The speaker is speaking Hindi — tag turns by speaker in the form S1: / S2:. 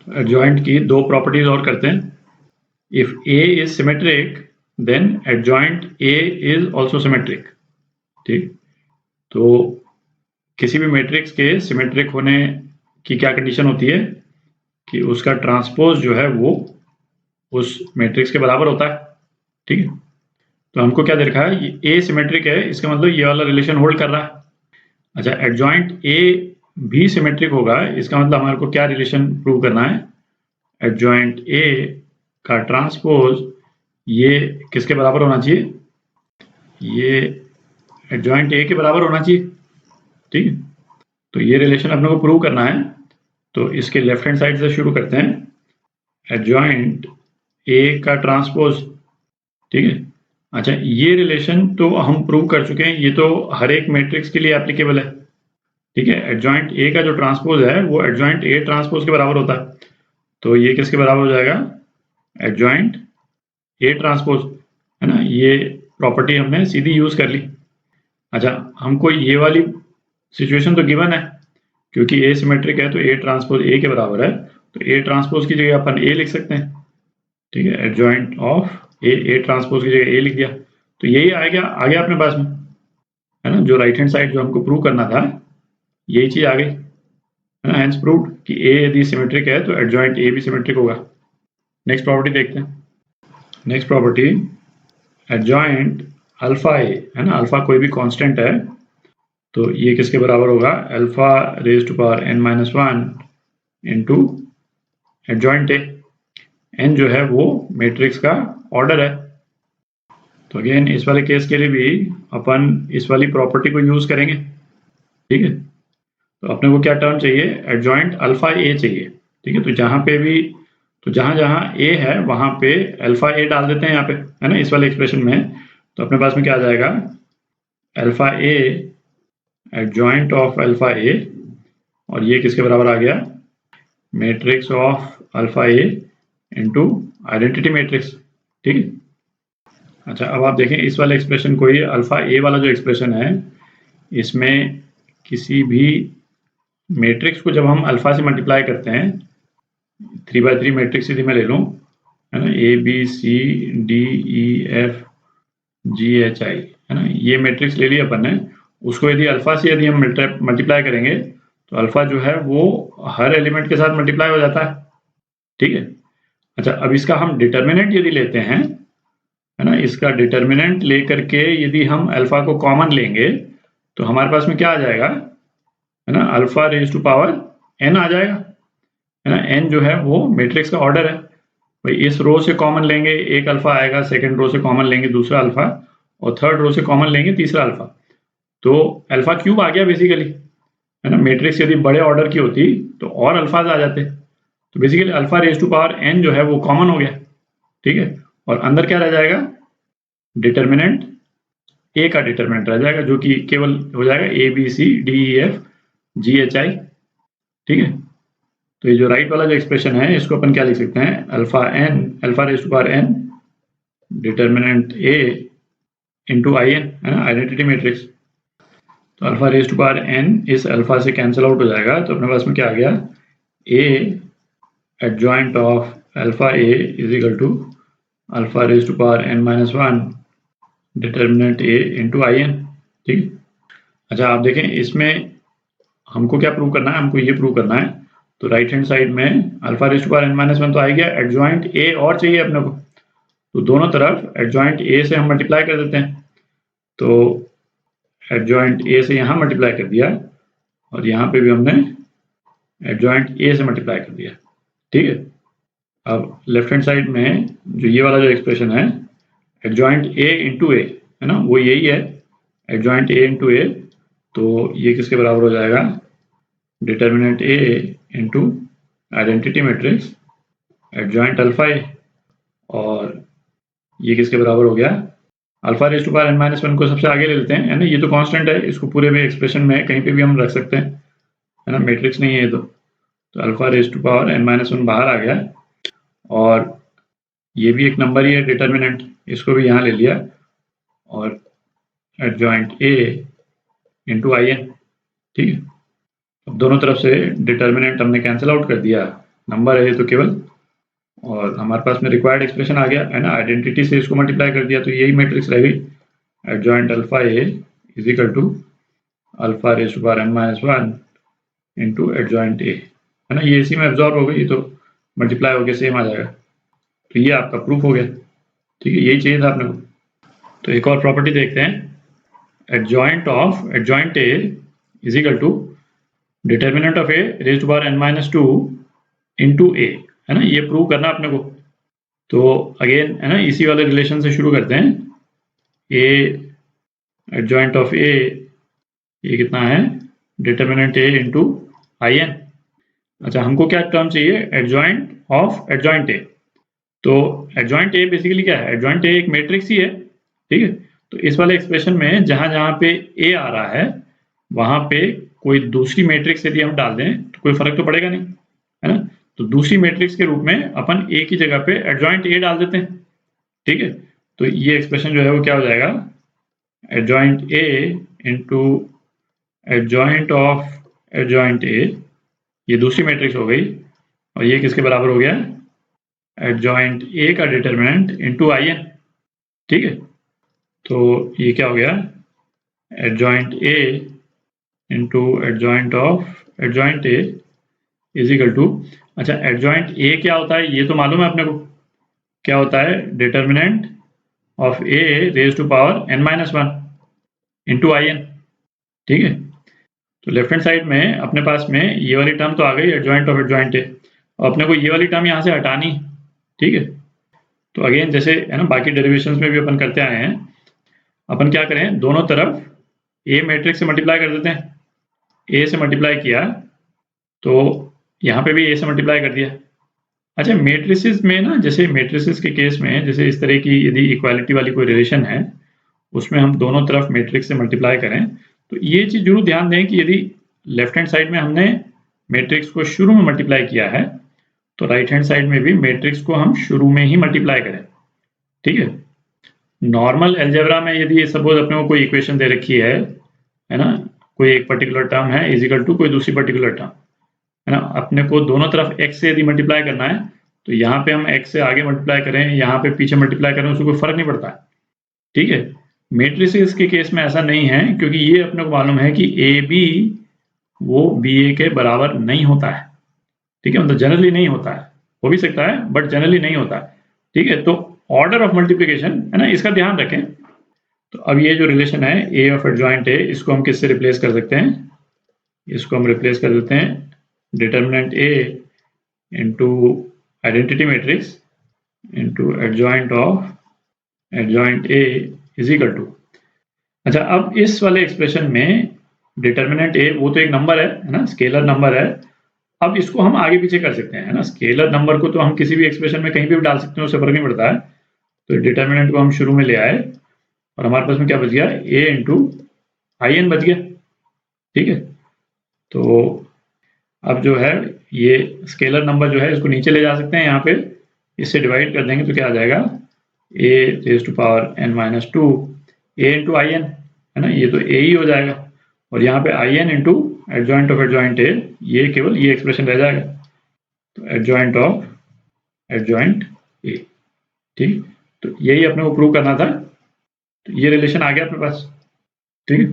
S1: एडजॉइंट की दो प्रॉपर्टीज और करते हैं। If A is symmetric then adjoint A is also symmetric. ठीक, तो किसी भी मैट्रिक्स के सिमेट्रिक होने की क्या कंडीशन होती है कि उसका ट्रांसपोज जो है वो उस मैट्रिक्स के बराबर होता है। ठीक है, तो हमको क्या दे रखा है, ये ए सिमेट्रिक है, इसका मतलब ये वाला रिलेशन होल्ड कर रहा है। अच्छा, एडजॉइंट ए भी सिमेट्रिक होगा, इसका मतलब हमारे को क्या रिलेशन प्रूव करना है, एडजॉइंट ए का ट्रांसपोज ये किसके बराबर होना चाहिए, ये एडजॉइंट ए के बराबर होना चाहिए। ठीक है, तो ये रिलेशन अपने को प्रूव करना है, तो इसके लेफ्ट हैंड साइड से शुरू करते हैं। एडजॉइंट ए का ट्रांसपोज, ठीक है। अच्छा, ये रिलेशन तो हम प्रूव कर चुके हैं, ये तो हर एक मैट्रिक्स के लिए एप्लीकेबल है। ठीक है, एडजॉइंट ए का जो ट्रांसपोज है वो एडजॉइंट ए ट्रांसपोज के बराबर होता है, तो ये किसके बराबर हो जाएगा, एडजॉइंट ए ट्रांसपोज, है ना। ये प्रॉपर्टी हमने सीधी यूज कर ली। अच्छा, हमको ये वाली सिचुएशन तो गिवन है, क्योंकि ए सिमेट्रिक है तो ए ट्रांसपोज ए के बराबर है, तो ए ट्रांसपोज की जगह अपन ए लिख सकते हैं। ठीक है, एडजॉइंट ऑफ ए ट्रांसपोज की जगह ए लिख दिया, तो यही आ गया अपने पास में, है ना। जो राइट हैंड साइड जो हमको प्रूव करना था यही चीज आ गई, है ना। हेंस प्रूव्ड कि ए यदि सिमेट्रिक है तो एडजॉइंट ए भी सिमेट्रिक होगा। नेक्स्ट प्रॉपर्टी देखते हैं। नेक्स्ट प्रॉपर्टी, एडजॉइंट अल्फा ए, है ना। अल्फा कोई भी कांस्टेंट है तो ये किसके बराबर होगा, alpha raise to power n minus one into adjoint A. n जो है वो मैट्रिक्स का ऑर्डर है, तो अगेन इस वाले केस के लिए भी अपन इस वाली प्रॉपर्टी को यूज करेंगे। ठीक है, तो अपने को क्या टर्म चाहिए, एडजॉइंट अल्फा ए चाहिए। ठीक है, तो जहां पे भी, तो जहां जहां ए है वहां पे अल्फा ए डाल देते हैं यहाँ पे, है ना, इस वाले एक्सप्रेशन में। तो अपने पास में क्या आ जाएगा, alpha A adjoint of alpha A, और ये किसके बराबर आ गया, matrix of alpha A into identity matrix. ठीक है, अच्छा अब आप देखें इस वाले एक्सप्रेशन को ही, अल्फा ए वाला जो एक्सप्रेशन है इसमें किसी भी मैट्रिक्स को जब हम अल्फा से मल्टीप्लाई करते हैं, 3x3 मैट्रिक्स यदि मैं ले लूँ, है ना, A B C D E F G H I, है ना, ये मैट्रिक्स ले लिया अपन ने, उसको यदि अल्फा से यदि हम मल्टीप्लाई करेंगे तो अल्फा जो है वो हर एलिमेंट के साथ मल्टीप्लाई हो जाता है। ठीक है, अच्छा अब इसका हम डिटर्मिनेंट यदि लेते हैं, है ना, इसका डिटर्मिनेंट लेकर के यदि हम अल्फा को कॉमन लेंगे तो हमारे पास में क्या आ जाएगा, है ना, alpha raise to power n आ जाएगा, है ना। n जो है वो मैट्रिक्स का ऑर्डर है, भाई इस रो से कॉमन लेंगे एक अल्फा आएगा, सेकंड रो से कॉमन लेंगे दूसरा अल्फा, और थर्ड रो से कॉमन लेंगे तीसरा अल्फा, तो अल्फा क्यूब आ गया बेसिकली, है ना। मैट्रिक्स यदि बड़े ऑर्डर की होती तो और अल्फाज आ जाते, तो basically alpha raise to power n जो है वो कॉमन हो गया। ठीक है, और अंदर क्या रह जाएगा, डिटर्मिनेंट ए का डिटर्मिनेंट रह जाएगा, जो कि केवल हो जाएगा A B C D E F G H I. ठीक है, तो ये जो राइट वाला जो एक्सप्रेशन है इसको अपन क्या लिख सकते हैं, alpha raise to power n determinant A into I N, है ना, आइडेंटिटी मैट्रिक्स। तो alpha raise to power n इस अल्फा से कैंसिल आउट हो जाएगा, तो अपने पास में क्या आ गया, a adjoint of alpha a is equal to alpha raise to power n minus one determinant a into I N. ठीक है, अच्छा आप देखें इसमें हमको क्या प्रूव करना है, हमको ये प्रूव करना है, तो राइट हैंड साइड में alpha raise to power n minus one तो आ गया, एडजॉइंट a और चाहिए अपने को, तो दोनों तरफ एडजॉइंट a से हम मल्टीप्लाई कर देते हैं, तो एडजॉइंट a से यहाँ मल्टीप्लाई कर दिया और यहाँ पे भी हमने एडजॉइंट a से मल्टीप्लाई कर दिया। ठीक है, अब लेफ्ट हैंड साइड में जो ये वाला जो एक्सप्रेशन है एडजॉइंट a इंटू ए, है ना, वो यही है, एडजॉइंट a इंटू ए, तो ये किसके बराबर हो जाएगा, determinant a into identity matrix adjoint alpha A, और ये किसके बराबर हो गया, alpha raise to power n minus one को सबसे आगे ले लेते हैं, है ना, ये तो कांस्टेंट है, इसको पूरे में एक्सप्रेशन में कहीं पे भी हम रख सकते हैं, है ना, मैट्रिक्स नहीं है ये तो alpha raise to power n minus one बाहर आ गया, और ये भी एक नंबर ही है डिटर्मिनेंट, इसको भी यहाँ ले लिया, और adjoint a into I N. ठीक है, अब दोनों तरफ से डिटर्मिनेंट हमने कैंसिल आउट कर दिया, नंबर है ये तो केवल, और हमारे पास में रिक्वायर्ड एक्सप्रेशन आ गया है ना, आइडेंटिटी से इसको मल्टीप्लाई कर दिया तो यही मैट्रिक्स रह गई, adjoint alpha A is equal to alpha raise to power n minus 1 into adjoint A, है ना, ये इसी में एब्जॉर्ब हो गई, ये तो मल्टीप्लाई होकर सेम आ जाएगा। तो ये आपका प्रूफ हो गया, ठीक है, यही चाहिए था आपने को। तो एक और प्रॉपर्टी देखते हैं, adjoint of adjoint A is equal to determinant of A raise to power n minus 2 into A, है ना, ये प्रूव करना अपने को। तो अगेन है ना, इसी वाले रिलेशन से शुरू करते हैं, ए एडजॉइंट ऑफ ए, ये कितना है, determinant A into I N. अच्छा, हमको क्या टर्म चाहिए, एडजॉइंट ऑफ एडजॉइंट ए। तो एडजॉइंट ए बेसिकली क्या है, एडजॉइंट ए एक मैट्रिक्स ही है, ठीक है। तो इस वाले एक्सप्रेशन में जहां जहां पे ए आ रहा है वहां पे कोई दूसरी मैट्रिक्स यदि हम डाल दें तो कोई फर्क तो पड़ेगा नहीं, है ना। तो दूसरी मैट्रिक्स के रूप में अपन ए की जगह पे एडजॉइंट ए डाल देते हैं, ठीक है। तो ये एक्सप्रेशन जो है वो क्या हो जाएगा, adjoint A into adjoint of adjoint A, ये दूसरी मैट्रिक्स हो गई, और ये किसके बराबर हो गया, एडजॉइंट ए का डिटर्मिनेंट इंटू आई एन, ठीक है। तो ये क्या हो गया, adjoint A into adjoint of adjoint A is equal to, अच्छा एडजॉइंट ए क्या होता है ये तो मालूम है अपने को, क्या होता है, determinant of A raise to power n minus 1 into I N, ठीक है। तो लेफ्ट हैंड साइड में अपने पास में ये वाली टर्म तो आ गई, एडजॉइंट ऑफ एडजॉइंट ए, और अपने को ये वाली टर्म यहाँ से हटानी, ठीक है। तो अगेन जैसे है ना बाकी डेरिवेशंस में भी अपन करते आए हैं, अपन क्या करें, दोनों तरफ ए मैट्रिक्स से मल्टीप्लाई कर देते हैं, ए से मल्टीप्लाई किया तो यहाँ पे भी ए से मल्टीप्लाई कर दिया। अच्छा, मैट्रिसेस में ना, जैसे मैट्रिसेस के केस में जैसे इस तरह की यदि इक्वालिटी वाली कोई रिलेशन है उसमें हम दोनों तरफ मैट्रिक्स से मल्टीप्लाई करें तो ये चीज जरूर ध्यान दें कि यदि लेफ्ट हैंड साइड में हमने मैट्रिक्स को शुरू में मल्टीप्लाई किया है तो राइट हैंड साइड में भी मैट्रिक्स को हम शुरू में ही मल्टीप्लाई करें, ठीक है। नॉर्मल अलजेब्रा में यदि सपोज अपने को कोई इक्वेशन दे रखी है ना, कोई एक पर्टिकुलर टर्म है इज इक्वल टू कोई दूसरी पर्टिकुलर टर्म, है ना, अपने को दोनों तरफ x से यदि मल्टीप्लाई करना है तो यहाँ पे हम x से आगे मल्टीप्लाई करें, यहाँ पे पीछे मल्टीप्लाई करें, उससे कोई फर्क नहीं पड़ता है, ठीक है। मैट्रिसेस के केस में ऐसा नहीं है, क्योंकि ये अपने को मालूम है कि ए बी वो बी ए के बराबर नहीं होता है, ठीक है, मतलब जनरली नहीं होता है, हो भी सकता है बट जनरली नहीं होता है, ठीक है। तो ऑर्डर ऑफ मल्टीप्लिकेशन है ना, इसका ध्यान रखें। तो अब ये जो रिलेशन है ए ऑफ एडजॉइंट ए, इसको हम किससे रिप्लेस कर सकते हैं, इसको हम रिप्लेस कर देते हैं determinant A into identity matrix into adjoint of adjoint A is equal to, अच्छा अब इस वाले एक्सप्रेशन में डिटर्मिनेंट ए वो तो एक नंबर है ना, स्केलर नंबर है। अब इसको हम आगे पीछे कर सकते हैं, है ना, स्केलर नंबर को तो हम किसी भी एक्सप्रेशन में कहीं भी डाल सकते हैं, उससे फर्क नहीं पड़ता है। तो डिटर्मिनेंट को हम शुरू में ले आए और हमारे पास में क्या बच गया, ए इंटू आई एन बच गया, ठीक है। तो अब जो है ये स्केलर नंबर जो है इसको नीचे ले जा सकते हैं, यहाँ पे इससे डिवाइड कर देंगे तो क्या आ जाएगा, A raise to power n minus 2 A into I N, है ना, ये तो ए ही हो जाएगा, और यहाँ पे I N into adjoint of adjoint A, ये केवल ये एक्सप्रेशन रह जाएगा, तो एडजॉइंट ऑफ एडजॉइंट ए, ठीक। तो यही अपने को प्रूव करना था, तो ये रिलेशन आ गया अपने पास, ठीक है।